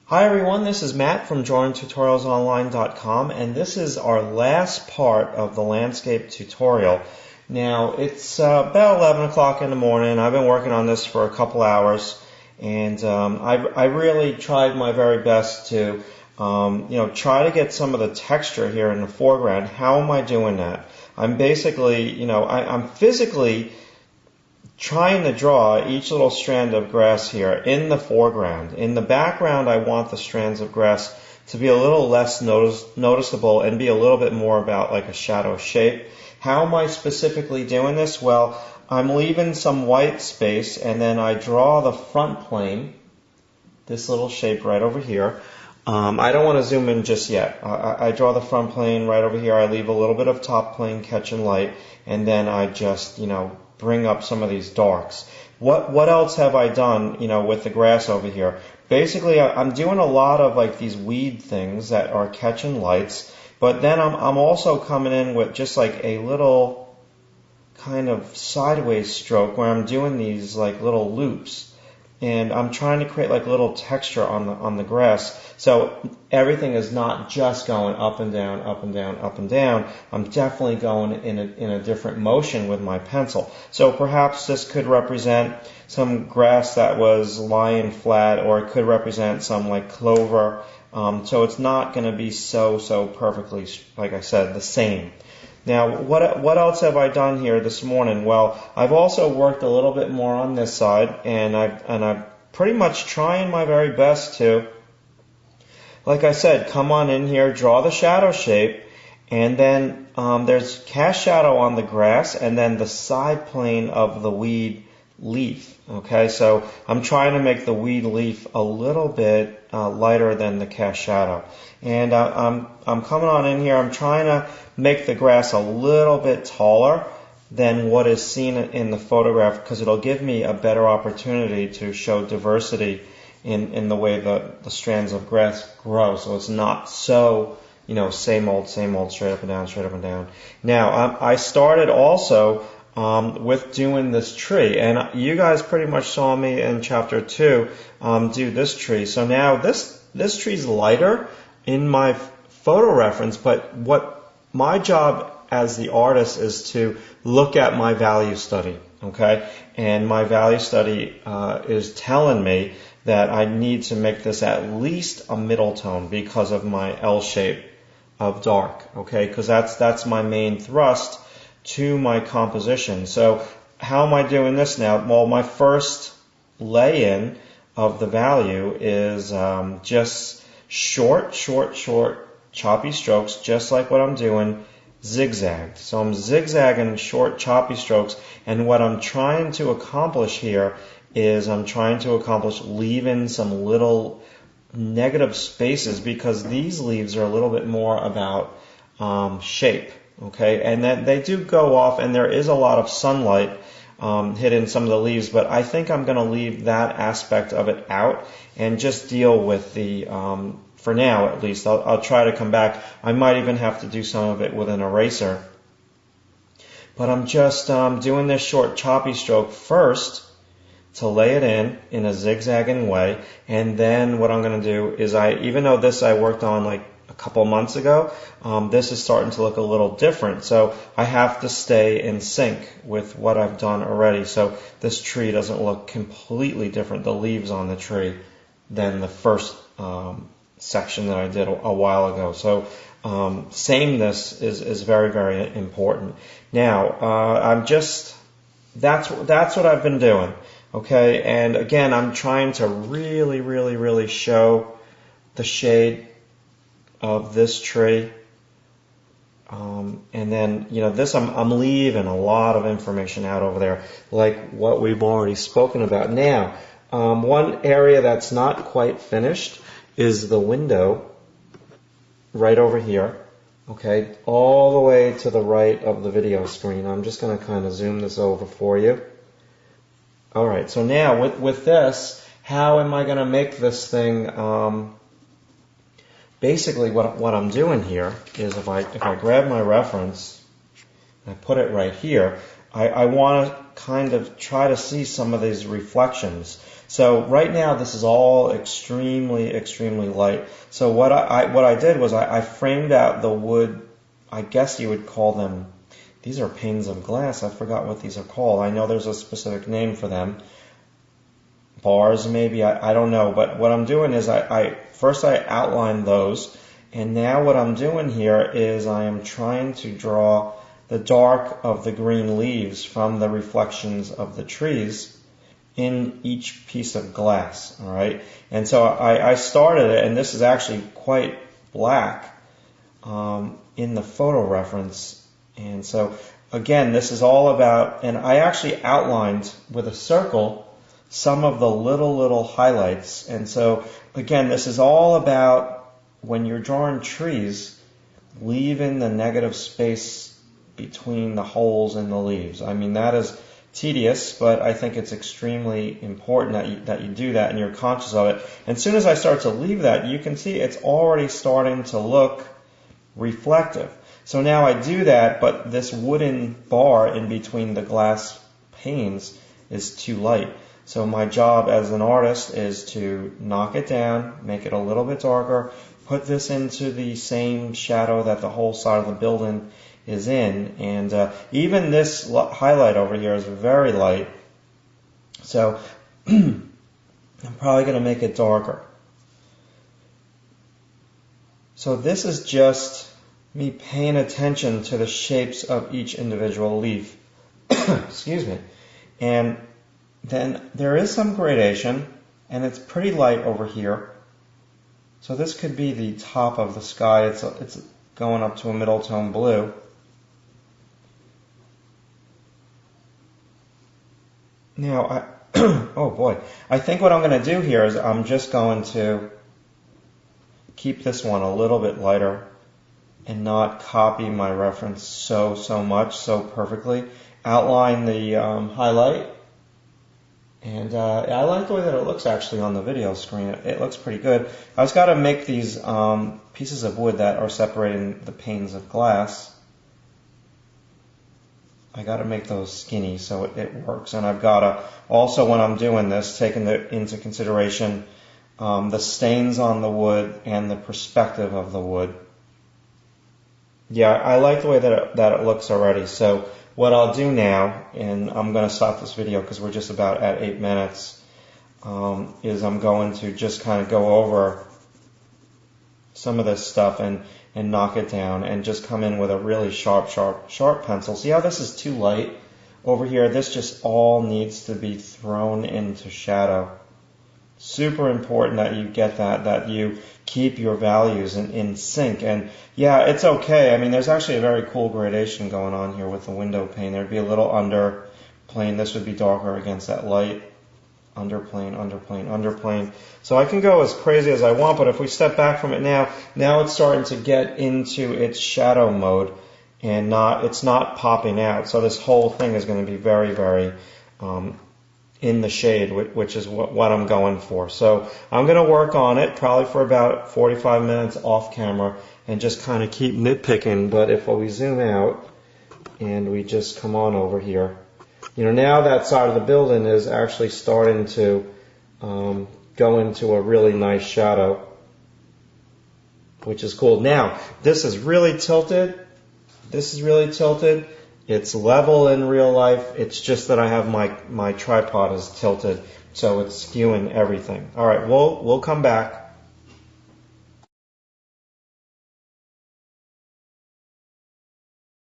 Hi everyone, this is Matt from DrawingTutorialsOnline.com, and this is our last part of the landscape tutorial. Now it's about 11 o'clock in the morning. I've been working on this for a couple hours, and I really tried my very best to try to get some of the texture here in the foreground. How am I doing that? I'm basically, I'm physically trying to draw each little strand of grass here in the foreground. In the background, I want the strands of grass to be a little less noticeable and be a little bit more about like a shadow shape. How am I specifically doing this? Well, I'm leaving some white space, and then I draw the front plane, this little shape right over here. I don't want to zoom in just yet. I draw the front plane right over here. I leave a little bit of top plane catching light, and then I just, bring up some of these darks. What else have I done, with the grass over here? Basically, I'm doing a lot of like these weed things that are catching lights, but then I'm also coming in with just like a little kind of sideways stroke where I'm doing these like little loops. And I'm trying to create like a little texture on the grass. So everything is not just going up and down, up and down, up and down. I'm definitely going in a different motion with my pencil. So perhaps this could represent some grass that was lying flat, or it could represent some like clover. So it's not going to be so perfectly, like I said, the same. Now, what else have I done here this morning? Well, I've also worked a little bit more on this side, and I'm pretty much trying my very best to, like I said, come on in here, draw the shadow shape, and then there's cast shadow on the grass, and then the side plane of the weed leaf. Okay, so I'm trying to make the weed leaf a little bit lighter than the cast shadow. And I'm coming on in here, I'm trying to make the grass a little bit taller than what is seen in the photograph, because it'll give me a better opportunity to show diversity in the way the strands of grass grow. So it's not so, same old, straight up and down, straight up and down. Now, I started also with doing this tree, and you guys pretty much saw me in chapter 2 do this tree. So now this tree's lighter in my photo reference, but what my job as the artist is to look at my value study, okay? And my value study is telling me that I need to make this at least a middle tone because of my L shape of dark, okay? Because that's my main thrust to my composition. So how am I doing this now? Well, my first lay-in of the value is just short, choppy strokes, just like what I'm doing zigzagged. So I'm zigzagging short, choppy strokes, and what I'm trying to accomplish here is I'm trying to accomplish leaving some little negative spaces, because these leaves are a little bit more about shape. Okay, and then they do go off, and there is a lot of sunlight hitting some of the leaves, but I think I'm going to leave that aspect of it out and just deal with the, for now at least, I'll try to come back. I might even have to do some of it with an eraser. But I'm just doing this short choppy stroke first to lay it in a zigzagging way, and then what I'm going to do is even though this I worked on like a couple months ago, this is starting to look a little different. So I have to stay in sync with what I've done already. So this tree doesn't look completely different, the leaves on the tree, than the first section that I did a while ago. So sameness is very important. Now that's what I've been doing. Okay, and again, I'm trying to really show the shade of this tree, and then this I'm leaving a lot of information out over there, like what we've already spoken about. Now, one area that's not quite finished is the window right over here. Okay, all the way to the right of the video screen. I'm just going to kind of zoom this over for you. All right, so now with this, how am I going to make this thing? Basically, what I'm doing here is if I grab my reference and I put it right here, I want to kind of try to see some of these reflections. So right now this is all extremely light. So what I did was I framed out the wood. I guess you would call them, these are panes of glass. I forgot what these are called. I know there's a specific name for them. Bars maybe, I don't know. But what I'm doing is first I outlined those. And now what I'm doing here is I am trying to draw the dark of the green leaves from the reflections of the trees in each piece of glass, all right? And so I started it, and this is actually quite black in the photo reference. And so, again, this is all about, and I actually outlined with a circle some of the little highlights. And so, again, this is all about when you're drawing trees, leaving the negative space between the holes in the leaves. I mean, that is tedious, but I think it's extremely important that you do that and you're conscious of it. And as soon as I start to leave that, you can see it's already starting to look reflective. So now I do that, but this wooden bar in between the glass panes is too light. So my job as an artist is to knock it down, make it a little bit darker, put this into the same shadow that the whole side of the building is in, and even this highlight over here is very light, so I'm probably going to make it darker. So this is just me paying attention to the shapes of each individual leaf. Excuse me. And then there is some gradation, and it's pretty light over here. So this could be the top of the sky. It's going up to a middle tone blue. Now, oh boy, I think what I'm going to do here is I'm just going to keep this one a little bit lighter and not copy my reference so much, so perfectly. Outline the highlight, and I like the way that it looks actually on the video screen. It looks pretty good. I just got to make these pieces of wood that are separating the panes of glass. I got to make those skinny so it works, and I've got to also, when I'm doing this, take into consideration the stains on the wood and the perspective of the wood. Yeah, I like the way that it looks already. So what I'll do now, and I'm going to stop this video because we're just about at 8 minutes, is I'm going to just kind of go over some of this stuff and knock it down and just come in with a really sharp pencil. See how this is too light over here? This just all needs to be thrown into shadow. Super important that you get that you keep your values in sync. And yeah, it's okay. I mean, there's actually a very cool gradation going on here with the window pane. There'd be a little underplane. This would be darker against that light. Underplane. So I can go as crazy as I want, but if we step back from it now it's starting to get into its shadow mode, and it's not popping out. So this whole thing is going to be very in the shade, which is what I'm going for. So I'm going to work on it probably for about 45 minutes off camera and just kind of keep nitpicking. But if we zoom out and we just come on over here, you know, now that side of the building is actually starting to go into a really nice shadow, which is cool. Now, this is really tilted. It's level in real life. It's just that I have my tripod is tilted, so it's skewing everything. All right, we'll come back.